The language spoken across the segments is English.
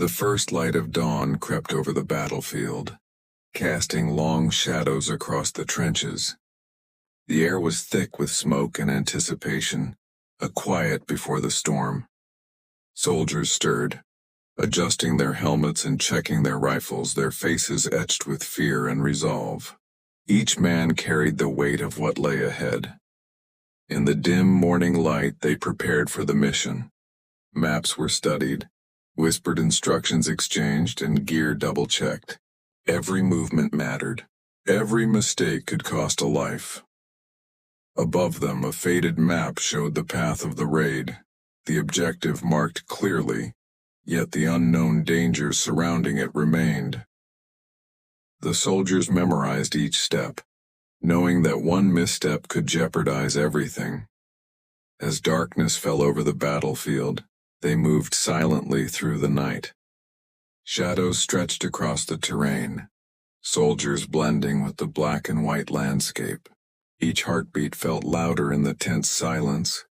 The first light of dawn crept over the battlefield, casting long shadows across the trenches. The air was thick with smoke and anticipation, a quiet before the storm. Soldiers stirred, adjusting their helmets and checking their rifles, their faces etched with fear and resolve. Each man carried the weight of what lay ahead. In the dim morning light, they prepared for the mission. Maps were studied, whispered instructions exchanged, and gear double-checked. Every movement mattered. Every mistake could cost a life. Above them, a faded map showed the path of the raid, the objective marked clearly, yet the unknown dangers surrounding it remained. The soldiers memorized each step, knowing that one misstep could jeopardize everything. As darkness fell over the battlefield, they moved silently through the night. Shadows stretched across the terrain, soldiers blending with the black and white landscape. Each heartbeat felt louder in the tense silence,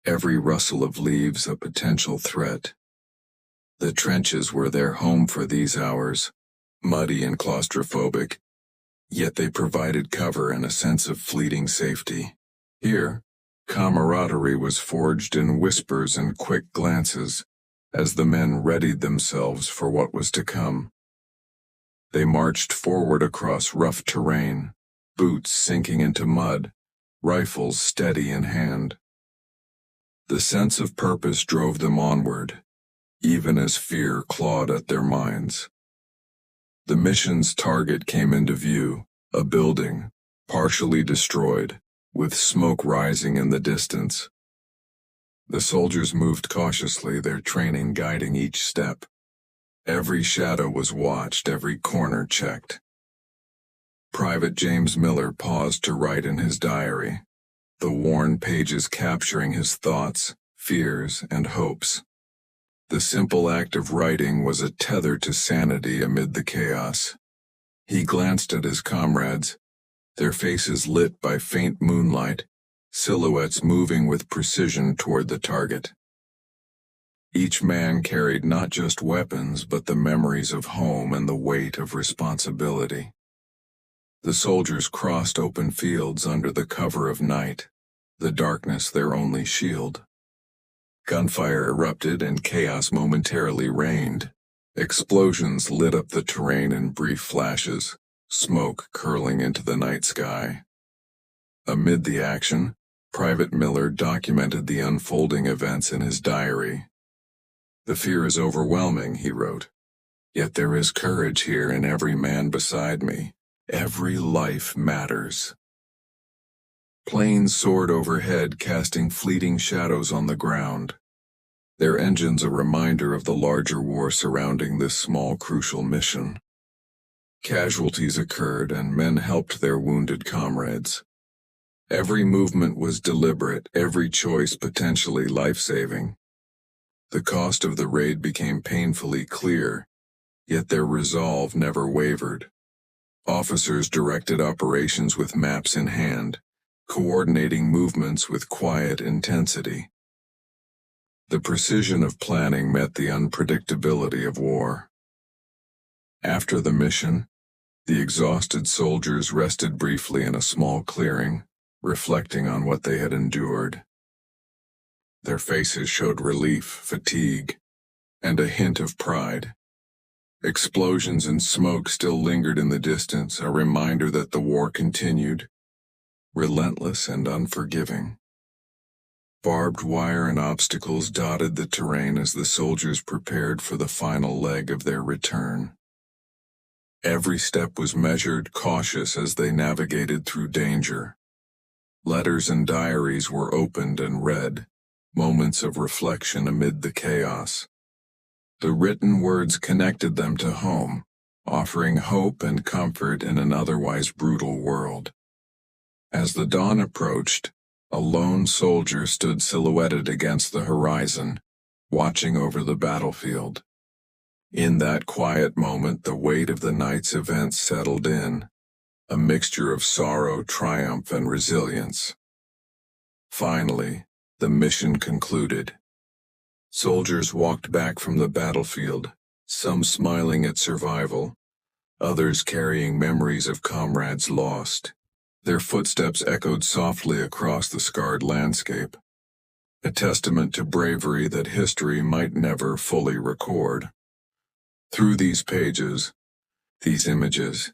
every rustle of leaves a potential threat. The trenches were their home for these hours, muddy and claustrophobic, yet they provided cover and a sense of fleeting safety. Here, camaraderie was forged in whispers and quick glances, as the men readied themselves for what was to come. They marched forward across rough terrain, boots sinking into mud, rifles steady in hand. The sense of purpose drove them onward, even as fear clawed at their minds. The mission's target came into view, a building, partially destroyed, with smoke rising in the distance. The soldiers moved cautiously, their training guiding each step. Every shadow was watched, every corner checked. Private James Miller paused to write in his diary, the worn pages capturing his thoughts, fears, and hopes. The simple act of writing was a tether to sanity amid the chaos. He glanced at his comrades, their faces lit by faint moonlight, silhouettes moving with precision toward the target. Each man carried not just weapons but the memories of home and the weight of responsibility. The soldiers crossed open fields under the cover of night, the darkness their only shield. Gunfire erupted and chaos momentarily reigned. Explosions lit up the terrain in brief flashes, smoke curling into the night sky. Amid the action, Private Miller documented the unfolding events in his diary. "The fear is overwhelming," he wrote. "Yet there is courage here in every man beside me. Every life matters." Planes soared overhead, casting fleeting shadows on the ground. Their engines a reminder of the larger war surrounding this small, crucial mission. Casualties occurred, and men helped their wounded comrades. Every movement was deliberate, every choice potentially life-saving. The cost of the raid became painfully clear, yet their resolve never wavered. Officers directed operations with maps in hand, coordinating movements with quiet intensity. The precision of planning met the unpredictability of war. After the mission, the exhausted soldiers rested briefly in a small clearing, reflecting on what they had endured. Their faces showed relief, fatigue, and a hint of pride. Explosions and smoke still lingered in the distance, a reminder that the war continued, relentless and unforgiving. Barbed wire and obstacles dotted the terrain as the soldiers prepared for the final leg of their return. Every step was measured, cautious as they navigated through danger. Letters and diaries were opened and read, moments of reflection amid the chaos. The written words connected them to home, offering hope and comfort in an otherwise brutal world. As the dawn approached, a lone soldier stood silhouetted against the horizon, watching over the battlefield. In that quiet moment, the weight of the night's events settled in, a mixture of sorrow, triumph, and resilience. Finally, the mission concluded. Soldiers walked back from the battlefield, some smiling at survival, others carrying memories of comrades lost. Their footsteps echoed softly across the scarred landscape, a testament to bravery that history might never fully record. Through these pages, these images,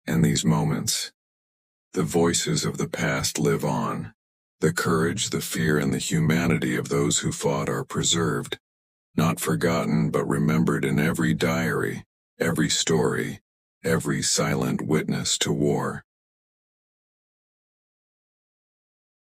and these moments, the voices of the past live on. The courage, the fear, and the humanity of those who fought are preserved, not forgotten but remembered in every diary, every story, every silent witness to war.